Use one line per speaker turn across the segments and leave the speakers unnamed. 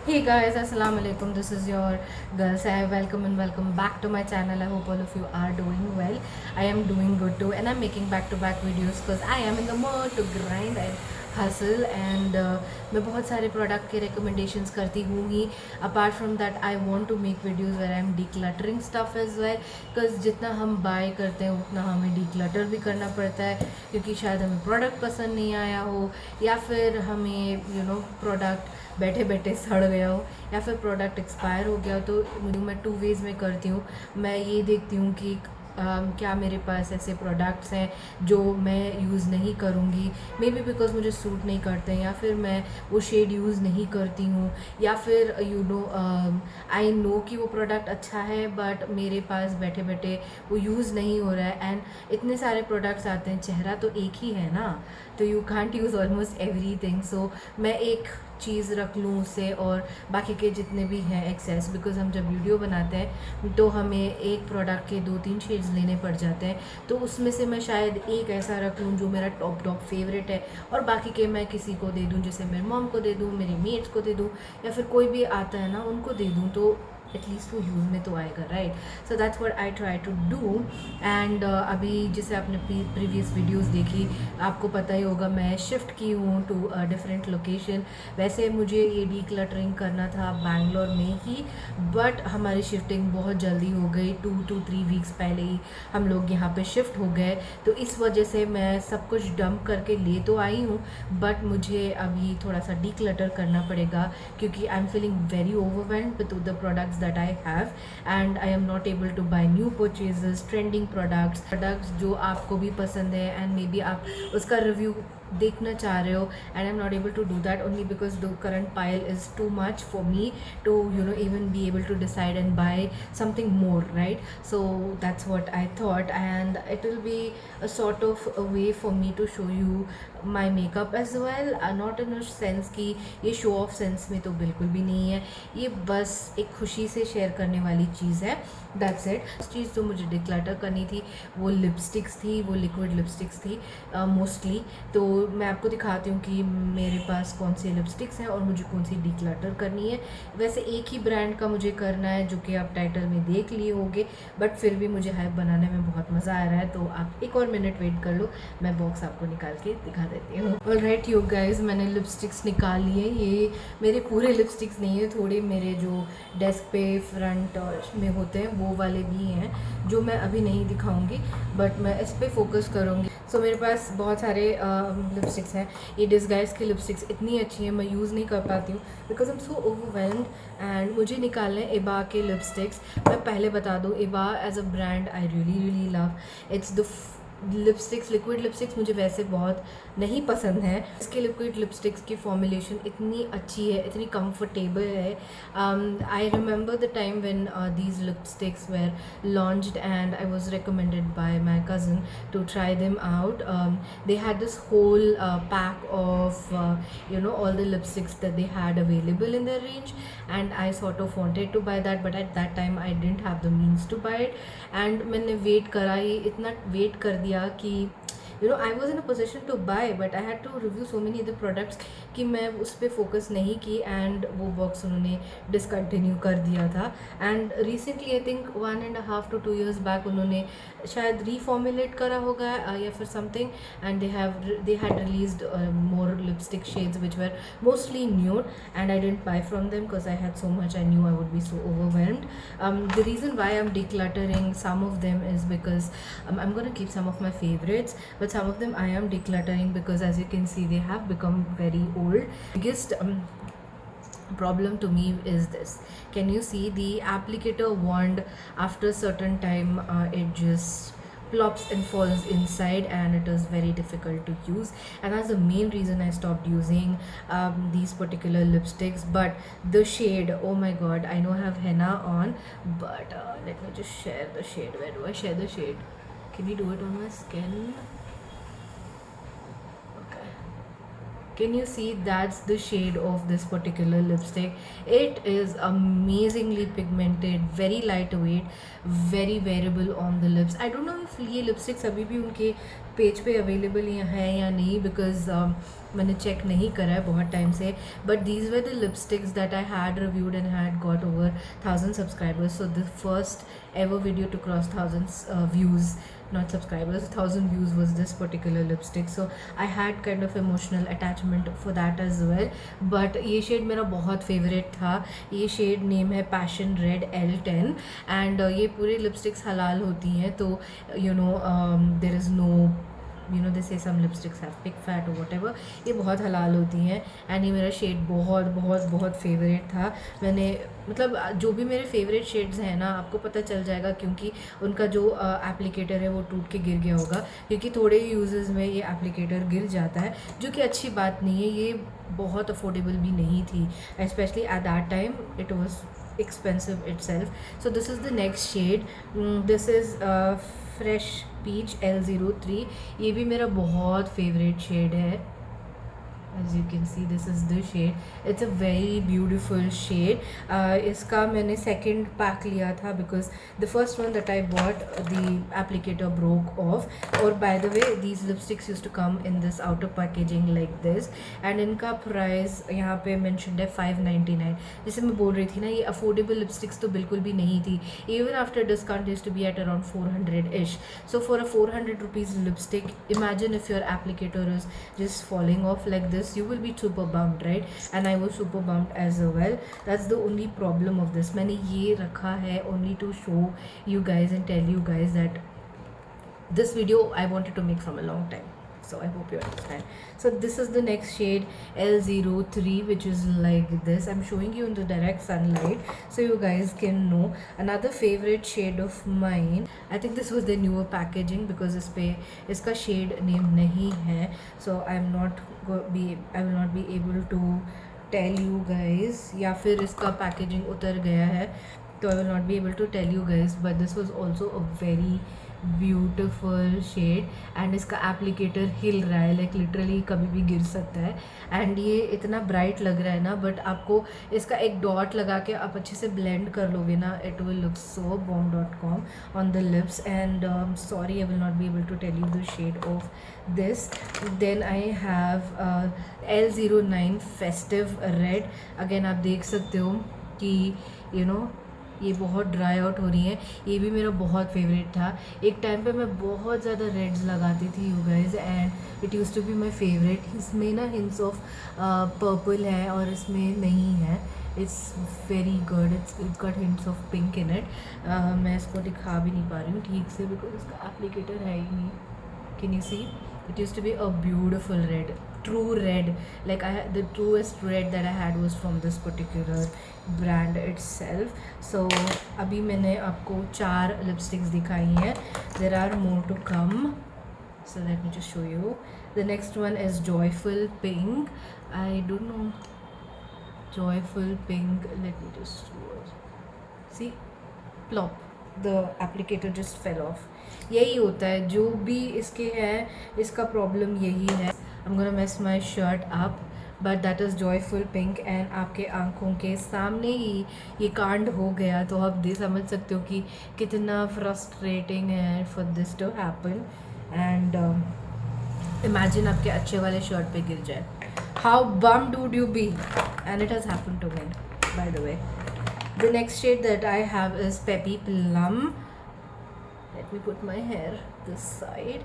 Hey guys, assalamu alaikum. This is your girl Sai. Welcome and welcome back to my channel. I hope all of you are doing well. I am doing good too, and I'm making back-to-back videos because I am in the mood to grind and hustle. And मैं बहुत सारे product के recommendations करती हूँ ही. Apart from that, I want to make videos where I'm decluttering stuff as well. Because जितना हम buy करते हैं उतना हमें declutter भी करना पड़ता है, क्योंकि शायद हमें प्रोडक्ट पसंद नहीं आया हो, या फिर हमें प्रोडक्ट बैठे बैठे सड़ गया हो, या फिर प्रोडक्ट एक्सपायर हो गया हो. तो मैं 2 वेज़ में करती हूँ. मैं ये देखती हूँ कि क्या मेरे पास ऐसे प्रोडक्ट्स हैं जो मैं यूज़ नहीं करूँगी, मे बी बिकॉज मुझे सूट नहीं करते हैं, या फिर मैं वो शेड यूज़ नहीं करती हूँ, या फिर आई नो कि वो प्रोडक्ट अच्छा है बट मेरे पास बैठे बैठे वो यूज़ नहीं हो रहा है. एंड इतने सारे प्रोडक्ट्स आते हैं, चेहरा तो एक ही है ना, तो you can't use almost everything. So मैं एक चीज़ रख लूँ उससे, और बाकी के जितने भी हैं एक्सेस, बिकॉज हम जब वीडियो बनाते हैं तो हमें एक प्रोडक्ट के 2-3 शेड्स लेने पड़ जाते हैं. तो उसमें से मैं शायद एक ऐसा रख लूँ जो मेरा टॉप फेवरेट है, और बाकी के मैं किसी को दे दूँ, जैसे मेरी मॉम को दे दूँ, मेरी मेट्स को दे दूँ, या फिर कोई भी आता है ना उनको दे दूँ, तो एटलीस्ट वो यूज़ में तो आएगा, right. So that's what I try to do. And अभी जैसे आपने प्रीवियस वीडियोस देखी, आपको पता ही होगा मैं शिफ्ट की हूँ टू डिफरेंट लोकेशन. वैसे मुझे ये डीक्लटरिंग करना था बैंगलोर में ही, बट हमारी शिफ्टिंग बहुत जल्दी हो गई. 2 to 3 वीक्स पहले ही हम लोग यहाँ पे शिफ्ट हो गए, तो इस वजह से मैं सब कुछ डंप करके ले तो आई हूँ, बट मुझे अभी थोड़ा सा डीक्लटर करना पड़ेगा, क्योंकि I am feeling very overwhelmed with the products that I have, and I am not able to buy new purchases, trending products जो आपको भी पसंद है, and maybe आप उसका रिव्यू देखना चाह रहे हो, and I'm not able to do that only because the current pile is too much for me to even be able to decide and buy something more, right? So that's what I thought, and it will be a sort of a way for me to show you my makeup as well, not in a sense कि ये show off sense में तो बिल्कुल भी नहीं है, ये बस एक खुशी से शेयर करने वाली चीज़ है. That's it. चीज़ तो मुझे डिक्लटर करनी थी वो लिपस्टिक्स थी, वो लिक्विड लिपस्टिक्स थी मोस्टली. तो मैं आपको दिखाती हूँ कि मेरे पास कौन सी लिपस्टिक्स हैं और मुझे कौन सी डिक्लटर करनी है. वैसे एक ही ब्रांड का मुझे करना है, जो कि आप टाइटल में देख लिए होंगे, बट फिर भी मुझे हाइप बनाने में बहुत मज़ा आ रहा है. तो आप एक और मिनट वेट कर लो, मैं बॉक्स आपको निकाल के दिखा देती हूँ. ऑलराइट यू गाइस, मैंने लिपस्टिक्स निकाल लिए. ये मेरे पूरे लिपस्टिक्स नहीं है, थोड़े मेरे जो डेस्क पे फ्रंट में होते हैं वो वाले भी हैं, जो मैं अभी नहीं दिखाऊंगी, बट मैं इस पर फोकस करूँगी. सो मेरे पास बहुत सारे लिपस्टिक्स हैं. ये डिस्गाइज की लिपस्टिक्स इतनी अच्छी हैं, मैं यूज़ नहीं कर पाती हूँ because I am so overwhelmed. And मुझे निकालने इबा के लिपस्टिक्स. मैं पहले बता दूँ, Iba as a brand I really love. It's the lipsticks, liquid lipsticks मुझे वैसे बहुत नहीं पसंद है. इसके लिक्विड लिपस्टिक्स की फॉर्मुलेशन इतनी अच्छी है, इतनी कंफर्टेबल है. I remember the time when these lipsticks were launched and I was recommended by my cousin to try them out. They had this whole pack of all the lipsticks that they had available in their range, and I sort of wanted to buy that, but at that time I didn't have the means to buy it. And मैंने wait करा ही, इतना wait कर दिया कि I was in a position to buy, but I had to review so many other products कि मैं उस पर फोकस नहीं की, एंड वो बॉक्स उन्होंने डिसकंटिन्यू कर दिया था. And recently I think 1.5 to 2 years back उन्होंने शायद रीफॉर्मुलेट करा होगा या फिर something, and they had released more lipstick shades which were mostly nude, and I didn't buy from them because I had so much. I knew I would be so overwhelmed. The reason why I'm decluttering some of them is because I'm going to keep some of my favorites, but some of them I am decluttering because, as you can see, they have become very old. Biggest problem to me is this. Can you see the applicator wand? After a certain time it just plops and falls inside, and it is very difficult to use, and that's the main reason I stopped using these particular lipsticks. But the shade, oh my god, I know I have henna on, but let me just share the shade. Where do I share the shade? Can we do it on my skin? Can you see? That's the shade of this particular lipstick. It is amazingly pigmented, very lightweight, very wearable on the lips. I don't know if ये lipsticks अभी भी उनके page पे available है या नहीं, because मैंने check नहीं करा है बहुत टाइम से. But these were the lipsticks that I had reviewed and had got over 1000 subscribers. So the first ever video to cross thousands views, not subscribers, 1000 views was this particular lipstick. So I had kind of emotional attachment for that as well. But ये shade मेरा बहुत favourite था. ये shade name है passion red L10 and ये पूरे lipsticks हलाल होती हैं. तो you know there is no, you know, they say some lipsticks have pig fat और वट एवर. ये बहुत हलाल होती हैं एंड ये मेरा शेड बहुत बहुत बहुत फेवरेट था. मैंने मतलब जो भी मेरे फेवरेट शेड्स हैं ना, आपको पता चल जाएगा क्योंकि उनका जो एप्लीकेटर है वो टूट के गिर गया होगा, क्योंकि थोड़े यूजेस में ये एप्लीकेटर गिर जाता है, जो कि अच्छी बात नहीं है. ये बहुत अफोर्डेबल भी नहीं थी, specially at that time it was expensive itself. So this is the next shade. This is fresh peach L03. ये भी मेरा बहुत favorite shade है. As you can see, this is the shade. It's a very beautiful shade. इसका मैंने second pack लिया था because the first one that I bought, the applicator broke off. और by the way, these lipsticks used to come in this outer packaging like this. And इनका price यहाँ पे mentioned है 599. जैसे मैं बोल रही थी ना, ये affordable lipsticks तो बिल्कुल भी नहीं थी. Even after discount used to be at around 400-ish. So for a 400 rupees lipstick, imagine if your applicator is just falling off like this, you will be super bummed, right? And I was super bummed as well. That's the only problem of this. मैंने ये रखा है only to show you guys and tell you guys that this video I wanted to make from a long time. So I hope you understand. So this is the next shade L03, which is like this. I'm showing you in the direct sunlight so you guys can know. Another favorite shade of mine, I think this was the newer packaging because इस पे इसका shade name नहीं है. So I will not be able to tell you guys, या फिर इसका packaging उतर गया है तो I will not be able to tell you guys. But this was also a very beautiful shade and इसका एप्लीकेटर हिल रहा है, लाइक लिटरली कभी भी गिर सकता है. एंड ये इतना ब्राइट लग रहा है ना, बट आपको इसका एक डॉट लगा के आप अच्छे से ब्लेंड कर लोगे ना, it will look so bomb.com on the lips. And sorry, I will not be able to tell you the shade of this. Then I have L09 festive red. Again आप देख सकते हो कि यू नो ये बहुत dry out हो रही है. ये भी मेरा बहुत फेवरेट था. एक टाइम पे मैं बहुत ज़्यादा रेड्स लगाती थी you guys and it use to be my favourite. इसमें ना हिंट्स ऑफ पर्पल है और इसमें नहीं है. It's very good. It's got hints of pink in it. मैं इसको दिखा भी नहीं पा रही हूँ ठीक से बिकॉज इसका एप्लीकेटर है ही नहीं. Can you see? It used to be a beautiful red, true red. Like the truest red that I had was from this particular brand itself. So अभी मैंने आपको 4 lipsticks दिखाई हैं. There are more to come. So let me just show you. The next one is Joyful Pink. I don't know. Joyful Pink. Let me just see. Plop. The applicator just fell off. यही होता है जो भी इसके है, इसका problem यही है. I'm gonna mess my shirt up, but that is Joyful Pink. and आपके आंखों के सामने ही ये कांड हो गया, तो आप दे समझ सकते हो कि कितना फ्रस्ट्रेटिंग है for this to happen. and imagine आपके अच्छे वाले शर्ट पे गिर जाए. How bummed would you be? And it has happened to me, by the way. The next shade that I have is Peppy Plum. Let me put my hair this side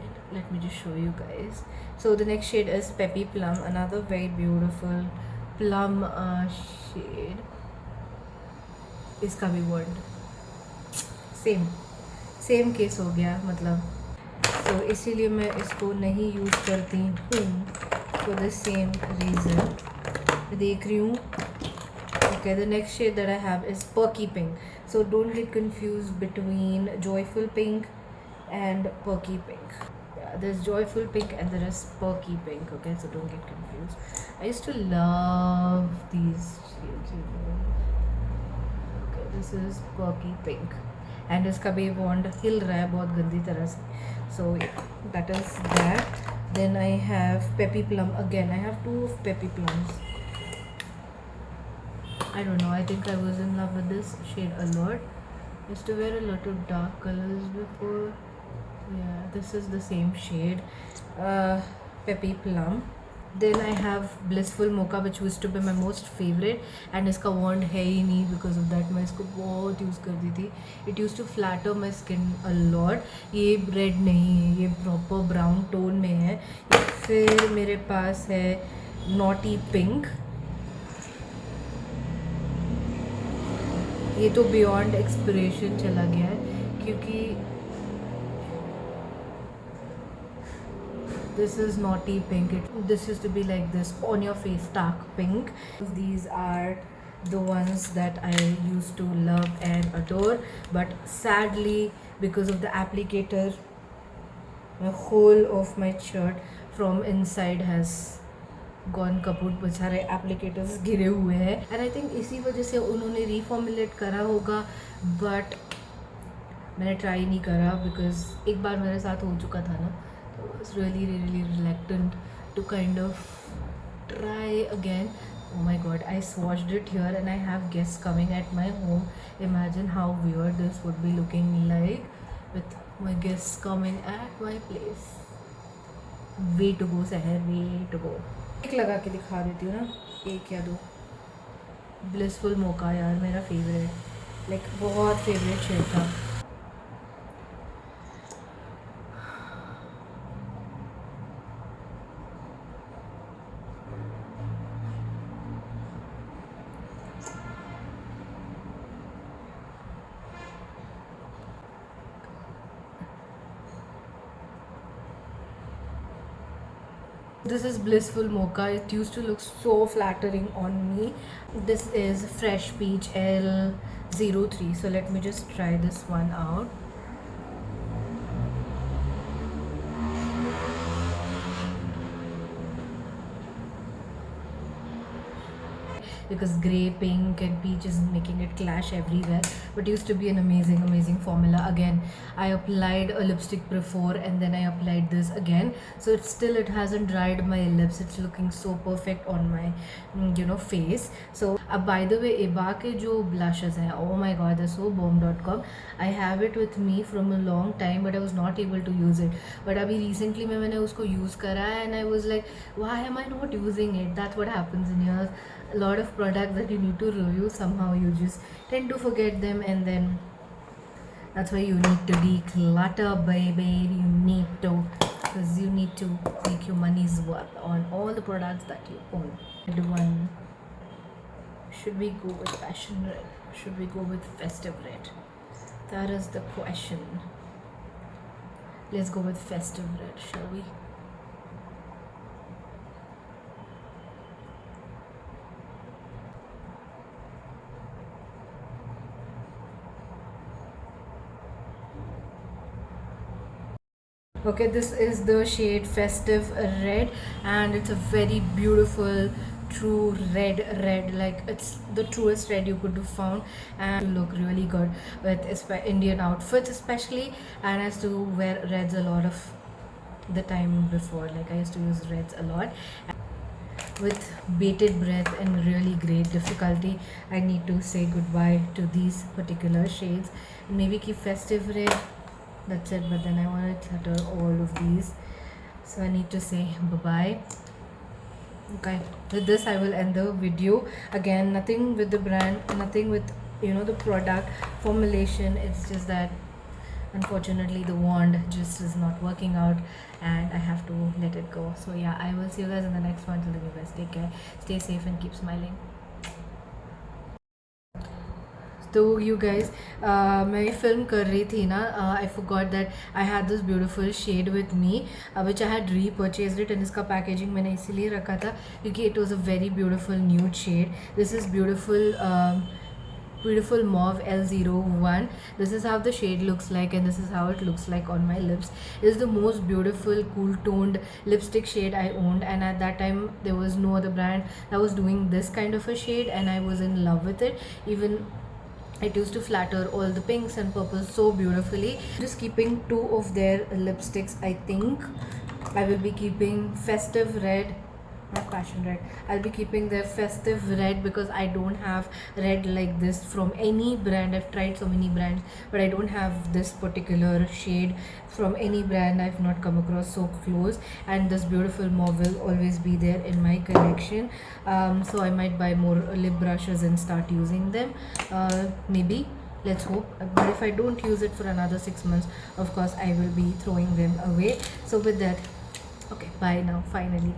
and let me just show you guys. So the next shade is Peppy Plum, another very beautiful plum shade. इसका भी word same case हो गया मतलब. तो इसीलिए मैं इसको नहीं यूज़ करती हूँ for the same reason. देख रही हूँ. Okay, the next shade that I have is Perky Pink. So don't get confused between Joyful Pink and Perky Pink. Yeah, there's Joyful Pink and there is Perky Pink. Okay, so don't get confused. I used to love these shades, you know. Okay, this is Perky Pink. And इसका भी bond हिल रहा है बहुत गंदी तरह से. So yeah, that is that. Then I have Peppy Plum again. I have two of Peppy Plums. I don't know, I think I was in love with this shade a lot. Used to wear a lot of dark colors before. Yeah, this is the same shade. uh, Peppy Plum. Then I have Blissful Mocha, which used to be my most favorite, and इसका wand है ही नहीं, because of that मैं इसको बहुत use करती थी. It used to flatter my skin a lot. ये रेड नहीं है, ये प्रॉपर ब्राउन टोन में है. फिर मेरे पास है Naughty Pink. ये तो बियॉन्ड एक्सपिरेशन चला गया है, क्योंकि this is Naughty Pink. This used to be like this on your face, dark pink. These are the ones that I used to love and adore, but sadly, because of the applicator, the whole of my shirt from inside has gone kaput. बेचारे applicators गिरे हुए हैं, and I think इसी वजह से उन्होंने रीफॉर्मुलेट करा होगा, बट मैंने ट्राई नहीं करा, बिकॉज एक बार मेरे साथ हो चुका था ना. I was really reluctant to kind of try again. Oh my god, I swatched it here and I have guests coming at my home. Imagine how weird this would be looking like with my guests coming at my place. Way to go Seher, way to go. एक लगा के दिखा देती हूँ ना, एक या दो. ब्लिसफुल मोका यार मेरा फेवरेट, लाइक बहुत फेवरेट शेड था. This is Blissful Mocha. It used to look so flattering on me. This is Fresh Peach L03. So let me just try this one out. Because grey, pink and peach is making it clash everywhere, but it used to be an amazing formula. Again, I applied a lipstick before and then I applied this again, so it hasn't dried my lips. It's looking so perfect on my face. So by the way, Iba ke jo blushes hai, oh my god, they're so bomb.com. I have it with me from a long time, but I was not able to use it. But abhi recently मैंने उसको use करा and I was like, why am I not using it? That's what happens in your a lot of products that you need to review. Somehow you just tend to forget them, and then that's why you need to declutter, baby. You need to, because you need to make your money's worth on all the products that you own. Red one. Should we go with passion red? Should we go with festive red? That is the question. Let's go with festive red, shall we? Okay, this is the shade Festive Red, and it's a very beautiful true red, like it's the truest red you could have found, and you look really good with Indian outfits especially. And I used to wear reds a lot of the time before, like I used to use reds a lot. With bated breath and really great difficulty, I need to say goodbye to these particular shades. Maybe keep Festive Red, that's it, but then I want to clutter all of these, so I need to say bye-bye. Okay, with this I will end the video. Again, nothing with the brand, nothing with the product formulation. It's just that unfortunately the wand just is not working out and I have to let it go. So yeah, I will see you guys in the next one. Till then, you guys take care, stay safe and keep smiling. तो you guys मैं film कर रही थी ना, I forgot that I had this beautiful shade with me which I had repurchased it, and इसका packaging मैंने इसीलिए रखा था क्योंकि it was a very beautiful nude shade. This is beautiful mauve L01. This is how the shade looks like, and this is how it looks like on my lips. It is the most beautiful cool toned lipstick shade I owned, and at that time there was no other brand that was doing this kind of a shade, and I was in love with it. Even it used to flatter all the pinks and purples so beautifully. Just keeping two of their lipsticks, I think. I will be keeping festive red, not passion red. I'll be keeping their festive red because I don't have red like this from any brand. I've tried so many brands, but I don't have this particular shade from any brand. I've not come across so close, and this beautiful mauve will always be there in my collection. So I might buy more lip brushes and start using them. Maybe, let's hope. But if I don't use it for another 6 months, of course I will be throwing them away. So with that, okay, bye now, finally.